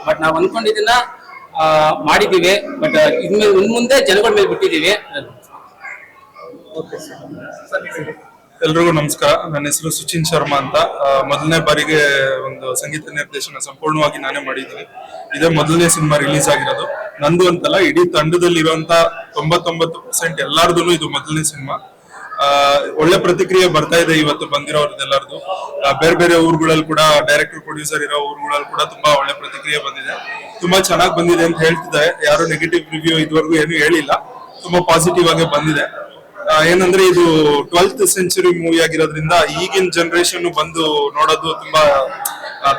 But ನಾವು ಅನ್ಕೊಂಡಿದ್ದನ್ನ ಮಾಡಿದೀವಿ. But ಇನ್ಮೇಲೆ ಮುಂದೆ ಜನಗಳ ಮೇಲೆ ಬಿಟ್ಟಿದೀವಿ. ಎಲ್ರಿಗೂ ನಮಸ್ಕಾರ. ನನ್ನ ಹೆಸರು ಸುಚಿನ್ ಶರ್ಮಾ ಅಂತ. ಮೊದಲನೇ ಬಾರಿಗೆ ಒಂದು ಸಂಗೀತ ನಿರ್ದೇಶನ ಸಂಪೂರ್ಣವಾಗಿ ನಾನೇ ಮಾಡಿದ್ದೀನಿ. ಇದೇ ಮೊದಲನೇ ಸಿನಿಮಾ ರಿಲೀಸ್ ಆಗಿರೋದು. ನಂದು ಅಂತಲ್ಲ, ಇಡೀ ತಂಡದಲ್ಲಿರುವಂತ 99% ಎಲ್ಲಾರ್ದು ಇದು ಮೊದಲನೇ ಸಿನಿಮಾ. ಒಳ್ಳೆ ಪ್ರತಿಕ್ರಿಯೆ ಬರ್ತಾ ಇದೆ ಇವತ್ತು ಬಂದಿರೋರ್ದೆಲ್ಲರದು. ಬೇರೆ ಬೇರೆ ಊರುಗಳಲ್ಲಿ ಕೂಡ ಡೈರೆಕ್ಟರ್ ಪ್ರೊಡ್ಯೂಸರ್ ಇರೋ ಊರುಗಳಲ್ಲಿ ಕೂಡ ತುಂಬಾ ಒಳ್ಳೆ ಪ್ರತಿಕ್ರಿಯೆ ಬಂದಿದೆ. ತುಂಬಾ ಚೆನ್ನಾಗಿ ಬಂದಿದೆ ಅಂತ ಹೇಳ್ತಿದ್ದಾರೆ. ಯಾರು ನೆಗೆಟಿವ್ ರಿವ್ಯೂ ಇದುವರೆಗೂ ಏನು ಹೇಳಿಲ್ಲ. ತುಂಬಾ ಪಾಸಿಟಿವ್ ಆಗಿ ಬಂದಿದೆ. ಏನಂದ್ರೆ ಇದು 12th ಸೆಂಚುರಿ ಮೂವಿ ಆಗಿರೋದ್ರಿಂದ ಈಗಿನ ಜನರೇಷನ್ ಬಂದು ನೋಡೋದು ತುಂಬಾ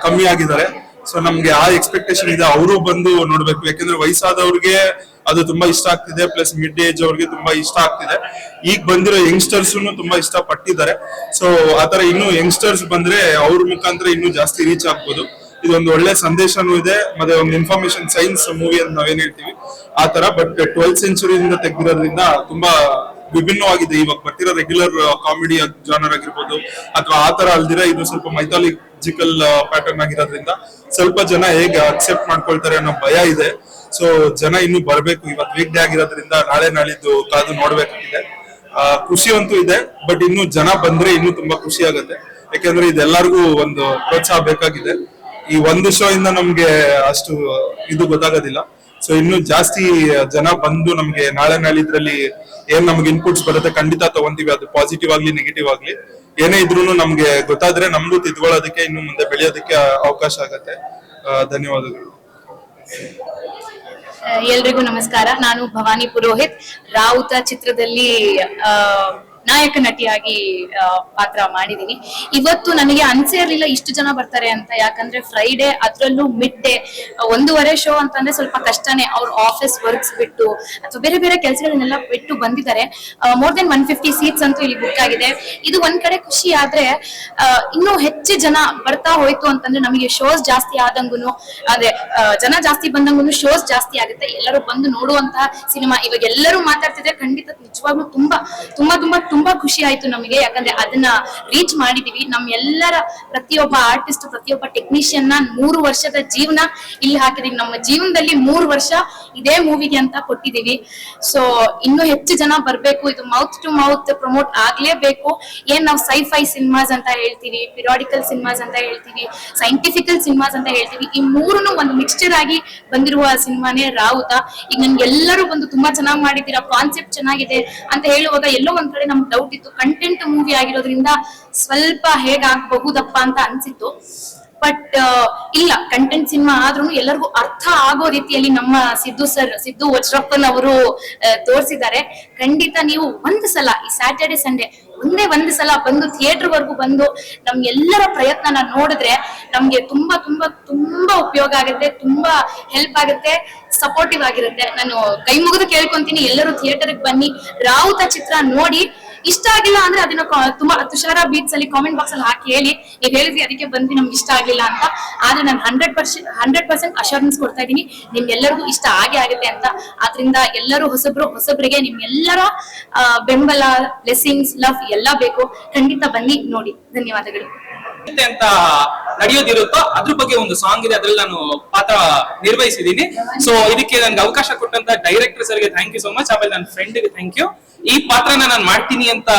ಕಮ್ಮಿ ಆಗಿದ್ದಾರೆ. ಸೊ ನಮ್ಗೆ ಆ ಎಕ್ಸ್ಪೆಕ್ಟೇಷನ್ ಇದೆ, ಅವರು ಬಂದು ನೋಡ್ಬೇಕು. ಯಾಕಂದ್ರೆ ವಯಸ್ಸಾದವ್ರಿಗೆ ಅದು ತುಂಬಾ ಇಷ್ಟ ಆಗ್ತಿದೆ, ಪ್ಲಸ್ ಮಿಡ್ ಏಜ್ ಅವ್ರಿಗೆ ತುಂಬಾ ಇಷ್ಟ ಆಗ್ತಿದೆ. ಈಗ ಬಂದಿರೋ ಯಂಗ್ಸ್ಟರ್ಸ್ ತುಂಬಾ ಇಷ್ಟ ಪಟ್ಟಿದ್ದಾರೆ. ಸೊ ಆತರ ಇನ್ನು ಯಂಗ್ಸ್ಟರ್ಸ್ ಬಂದ್ರೆ ಅವ್ರ ಮುಖಾಂತರ ಇನ್ನೂ ಜಾಸ್ತಿ ರೀಚ್ ಆಗ್ಬೋದು. ಇದೊಂದು ಒಳ್ಳೆ ಸಂದೇಶನೂ ಇದೆ, ಮತ್ತೆ ಒಂದು ಇನ್ಫಾರ್ಮೇಶನ್ ಸೈನ್ಸ್ ಮೂವಿ ಅಂತ ನಾವೇನ್ ಹೇಳ್ತೀವಿ ಆ ತರ. ಬಟ್ 12th ಸೆಂಚುರಿಯಿಂದ ತೆಗ್ದಿರೋದ್ರಿಂದ ತುಂಬಾ ವಿಭಿನ್ನವಾಗಿದೆ. ಇವಾಗ ಬರ್ತಿರೋ ರೆಗ್ಯುಲರ್ ಕಾಮಿಡಿ ಜಾನರ್ ಆಗಿರ್ಬೋದು ಅಥವಾ ಆತರ ಅಲ್ದಿರ ಇದು ಸ್ವಲ್ಪ ಮೈಥಾಲಜಿಕಲ್ ಪ್ಯಾಟರ್ನ್ ಆಗಿರೋದ್ರಿಂದ ಸ್ವಲ್ಪ ಜನ ಹೇಗೆ ಅಕ್ಸೆಪ್ಟ್ ಮಾಡ್ಕೊಳ್ತಾರೆ ಅನ್ನೋ ಭಯ ಇದೆ. ಸೊ ಜನ ಇನ್ನು ಬರ್ಬೇಕು. ಇವತ್ತು ವೀಕ್ ಡೇ ಆಗಿರೋದ್ರಿಂದ ನಾಳೆ ನಾಳಿದ್ದು ಕಾದು ನೋಡ್ಬೇಕಾಗಿದೆ. ಖುಷಿ ಅಂತೂ ಇದೆ, ಬಟ್ ಇನ್ನು ಜನ ಬಂದ್ರೆ ಇನ್ನೂ ತುಂಬಾ ಖುಷಿ ಆಗುತ್ತೆ. ಯಾಕಂದ್ರೆ ಇದೆಲ್ಲರಿಗೂ ಒಂದು ಪ್ರೋತ್ಸಾಹ ಬೇಕಾಗಿದೆ. ಈ ಒಂದು ಶೋ ಇಂದ ನಮ್ಗೆ ಅಷ್ಟು ಇದು ಗೊತ್ತಾಗೋದಿಲ್ಲ. ಸೊ ಇನ್ನು ಜಾಸ್ತಿ ಜನ ಬಂದು ನಮ್ಗೆ ನಾಳೆ ನಾಳಿದ್ರಲ್ಲಿ ಏನ್ ನಮ್ಗೆ ಇನ್ಪುಟ್ಸ್ ಬರುತ್ತೆ ಖಂಡಿತ ತಗೊಂತೀವಿ. ಅದು ಪಾಸಿಟಿವ್ ಆಗ್ಲಿ ನೆಗೆಟಿವ್ ಆಗ್ಲಿ ಏನೇ ಇದ್ರು ನಮ್ಗೆ ಗೊತ್ತಾದ್ರೆ ನಮ್ದು ತಿದ್ಕೊಳ್ಳೋದಕ್ಕೆ ಇನ್ನು ಮುಂದೆ ಬೆಳೆಯೋದಕ್ಕೆ ಅವಕಾಶ ಆಗತ್ತೆ. ಧನ್ಯವಾದಗಳು. ಎಲ್ರಿಗೂ ನಮಸ್ಕಾರ. ನಾನು ಭವಾನಿ ಪುರೋಹಿತ್. ರಾವುತ ಚಿತ್ರದಲ್ಲಿ ನಾಯಕ ನಟಿಯಾಗಿ ಪಾತ್ರ ಮಾಡಿದೀನಿ. ಇವತ್ತು ನನಗೆ ಅನ್ಸೇ ಇರ್ಲಿಲ್ಲ ಇಷ್ಟು ಜನ ಬರ್ತಾರೆ ಅಂತ. ಯಾಕಂದ್ರೆ ಫ್ರೈಡೆ, ಅದ್ರಲ್ಲೂ ಮಿಡ್ ಡೇ 1:30 ಶೋ ಅಂತಂದ್ರೆ ಸ್ವಲ್ಪ ಕಷ್ಟನೇ. ಅವ್ರ ಆಫೀಸ್ ವರ್ಕ್ಸ್ ಬಿಟ್ಟು ಅಥವಾ ಬೇರೆ ಬೇರೆ ಕೆಲಸಗಳನ್ನೆಲ್ಲ ಬಿಟ್ಟು ಬಂದಿದ್ದಾರೆ. ಮೋರ್ ದೆನ್ 150 ಸೀಟ್ಸ್ ಅಂತೂ ಇಲ್ಲಿ ಬುಕ್ ಆಗಿದೆ. ಇದು ಒಂದ್ ಕಡೆ ಖುಷಿ. ಆದ್ರೆ ಇನ್ನೂ ಹೆಚ್ಚು ಜನ ಬರ್ತಾ ಹೋಯ್ತು ಅಂತಂದ್ರೆ ನಮಗೆ ಶೋಸ್ ಜಾಸ್ತಿ ಆದಂಗುನು, ಅದೇ ಜನ ಜಾಸ್ತಿ ಬಂದಂಗುನು ಶೋಸ್ ಜಾಸ್ತಿ ಆಗುತ್ತೆ. ಎಲ್ಲರೂ ಬಂದು ನೋಡುವಂತಹ ಸಿನಿಮಾ. ಇವಾಗ ಎಲ್ಲರೂ ಮಾತಾಡ್ತಿದ್ರೆ ಖಂಡಿತ ನಿಜವಾಗ್ಲೂ ತುಂಬಾ ತುಂಬಾ ತುಂಬಾ ತುಂಬಾ ಖುಷಿ ಆಯ್ತು ನಮಗೆ. ಯಾಕಂದ್ರೆ ಅದನ್ನ ರೀಚ್ ಮಾಡಿದೀವಿ. ನಮ್ ಎಲ್ಲರ ಪ್ರತಿಯೊಬ್ಬ ಆರ್ಟಿಸ್ಟ್, ಪ್ರತಿಯೊಬ್ಬ ಟೆಕ್ನಿಷಿಯನ್ 3 ವರ್ಷದ ಜೀವನ ಇಲ್ಲಿ ಹಾಕಿದೀವಿ. ನಮ್ಮ ಜೀವನದಲ್ಲಿ 3 ವರ್ಷ ಇದೇ ಮೂವಿಗೆ ಅಂತ ಕೊಟ್ಟಿದೀವಿ. ಸೊ ಇನ್ನೂ ಹೆಚ್ಚು ಜನ ಬರ್ಬೇಕು. ಇದು ಮೌತ್ ಟು ಮೌತ್ ಪ್ರಮೋಟ್ ಆಗ್ಲೇಬೇಕು. ಏನ್ ನಾವು ಸೈಫೈ ಸಿನಿಮಾಸ್ ಅಂತ ಹೇಳ್ತೀವಿ, ಪಿರಿಯಾಡಿಕಲ್ ಸಿನಿಮಾಸ್ ಅಂತ ಹೇಳ್ತೀವಿ, ಸೈಂಟಿಫಿಕಲ್ ಸಿನಿಮಾಸ್ ಅಂತ ಹೇಳ್ತೀವಿ. ಈ ಮೂರನ್ನು ಒಂದು ಮಿಕ್ಸ್ಚರ್ ಆಗಿ ಬಂದಿರುವ ಸಿನಿಮಾನೇ ರಾವುತ. ಈಗ ನನ್ಗೆ ಎಲ್ಲರೂ ಬಂದು ತುಂಬಾ ಚೆನ್ನಾಗಿ ಮಾಡಿದ್ದೀರಾ, ಕಾನ್ಸೆಪ್ಟ್ ಚೆನ್ನಾಗಿದೆ ಅಂತ ಹೇಳುವಾಗ ಎಲ್ಲೋ ಒಂದ್ ಕಡೆ ನಮ್ಗೆ ಡೌಟ್ ಇತ್ತು. ಕಂಟೆಂಟ್ ಮೂವಿ ಆಗಿರೋದ್ರಿಂದ ಸ್ವಲ್ಪ ಹೇಗಾಗಬಹುದಪ್ಪ ಅಂತ ಅನ್ಸಿತ್ತು. ಬಟ್ ಇಲ್ಲ, ಕಂಟೆಂಟ್ ಸಿನಿಮಾ ಆದ್ರೂ ಎಲ್ಲರಿಗೂ ಅರ್ಥ ಆಗೋ ರೀತಿಯಲ್ಲಿ ನಮ್ಮ ಸಿದ್ದು ವಜ್ರಪ್ಪನ್ ಅವರು ತೋರಿಸಿದ್ದಾರೆ. ಖಂಡಿತ ನೀವು ಒಂದು ಸಲ ಈ ಸ್ಯಾಟರ್ಡೆ ಸಂಡೇ ಒಂದೇ ಸಲ ಬಂದು ಥಿಯೇಟರ್ ವರ್ಗು ಬಂದು ನಮ್ಗೆಲ್ಲರ ಪ್ರಯತ್ನನ ನೋಡಿದ್ರೆ ನಮ್ಗೆ ತುಂಬಾ ತುಂಬಾ ತುಂಬಾ ಉಪಯೋಗ ಆಗುತ್ತೆ, ತುಂಬಾ ಹೆಲ್ಪ್ ಆಗುತ್ತೆ, ಸಪೋರ್ಟಿವ್ ಆಗಿರುತ್ತೆ. ನಾನು ಕೈ ಮುಗಿದು ಕೇಳ್ಕೊಂತೀನಿ, ಎಲ್ಲರೂ ಥಿಯೇಟರ್ಗೆ ಬನ್ನಿ, ರಾವುತ ಚಿತ್ರ ನೋಡಿ. ಇಷ್ಟ ಆಗಿಲ್ಲ ಅಂದ್ರೆ ಅದನ್ನ ತುಂಬಾ ತುಷಾರ ಬೀಟ್ಸ್ ಅಲ್ಲಿ ಕಾಮೆಂಟ್ ಬಾಕ್ಸ್ ಅಲ್ಲಿ ಹಾಕಿ ಹೇಳಿ, ನೀವ್ ಹೇಳಿದ್ರಿ ಅದಕ್ಕೆ ಬಂದ್ವಿ ನಮ್ಗೆ ಇಷ್ಟ ಆಗ್ಲಿಲ್ಲ ಅಂತ. ಆದ್ರೆ ನಾನು 100% ಅಶ್ಯೂರೆನ್ಸ್ ಕೊಡ್ತಾ ಇದೀನಿ, ನಿಮ್ಗೆಲ್ಲರಿಗೂ ಇಷ್ಟ ಆಗುತ್ತೆ ಅಂತ. ಆದ್ರಿಂದ ಎಲ್ಲರೂ ಹೊಸಬ್ರಿಗೆ ನಿಮ್ಗೆಲ್ಲರ ಬೆಂಬಲ, ಬ್ಲೆಸ್ಸಿಂಗ್ಸ್, ಲವ್ ಎಲ್ಲ ಬೇಕು. ಖಂಡಿತ ಬನ್ನಿ ನೋಡಿ. ಧನ್ಯವಾದಗಳು. ಅಂತ ನಡೆಯೋದಿರುತ್ತೋ ಅದ್ರ ಬಗ್ಗೆ ಒಂದು ಸಾಂಗ್ ಇದೆ, ಅದ್ರಲ್ಲಿ ನಾನು ಪಾತ್ರ ನಿರ್ವಹಿಸಿದೀನಿ. ಸೊ ಇದಕ್ಕೆ ನನ್ಗೆ ಅವಕಾಶ ಕೊಟ್ಟಂತ ಡೈರೆಕ್ಟರ್ ಸರ್ಗೆ ಥ್ಯಾಂಕ್ ಯು ಸೋ ಮಚ್. ಆಮೇಲೆ ನನ್ನ ಫ್ರೆಂಡ್ಗೆ ಥ್ಯಾಂಕ್ ಯು. ಈ ಪಾತ್ರನ ನಾನು ಮಾಡ್ತೀನಿ ಅಂತ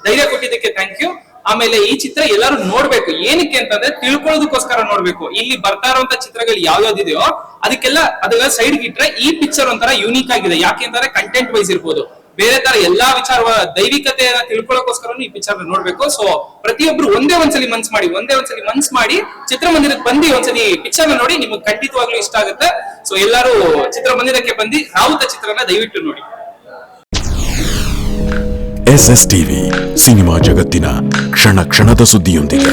ಧೈರ್ಯ ಕೊಟ್ಟಿದ್ದಕ್ಕೆ ಥ್ಯಾಂಕ್ ಯು. ಆಮೇಲೆ ಈ ಚಿತ್ರ ಎಲ್ಲರೂ ನೋಡ್ಬೇಕು. ಏನಕ್ಕೆ ಅಂತಂದ್ರೆ ತಿಳ್ಕೊಳ್ಳೋದಕ್ಕೋಸ್ಕರ ನೋಡ್ಬೇಕು. ಇಲ್ಲಿ ಬರ್ತಾ ಇರುವಂತ ಚಿತ್ರಗಳು ಯಾವ್ಯಾವ್ದಿದೆಯೋ ಅದೆಲ್ಲ ಸೈಡ್ ಇಟ್ರೆ ಈ ಪಿಕ್ಚರ್ ಒಂಥರ ಯೂನಿಕ್ ಆಗಿದೆ. ಯಾಕೆ ಅಂತಂದ್ರೆ ಕಂಟೆಂಟ್ ವೈಸ್ ಇರ್ಬೋದು, ಬೇರೆ ತರ ಎಲ್ಲಾ ವಿಚಾರ ದೈವಿಕತೆಯನ್ನ ತಿಳ್ಕೊಳ್ಳೋಕೋಸ್ಕರ ಈ ಪಿಕ್ಚರ್ ನೋಡ್ಬೇಕು. ಸೊ ಪ್ರತಿಯೊಬ್ರು ಒಂದ್ಸಲಿ ಮನ್ಸ್ ಮಾಡಿ ಚಿತ್ರಮಂದಿರಕ್ಕೆ ಬಂದು ಒಂದ್ಸಲಿ ಪಿಕ್ಚರ್ ನೋಡಿ, ನಿಮ್ಗೆ ಖಂಡಿತವಾಗ್ಲೂ ಇಷ್ಟ ಆಗುತ್ತೆ. ಸೊ ಎಲ್ಲರೂ ಚಿತ್ರಮಂದಿರಕ್ಕೆ ಬಂದು ರಾವುತ ಚಿತ್ರನ ದಯವಿಟ್ಟು ನೋಡಿ. SS ಟಿವಿ, ಸಿನಿಮಾ ಜಗತ್ತಿನ ಕ್ಷಣ ಕ್ಷಣದ ಸುದ್ದಿಯೊಂದಿಗೆ.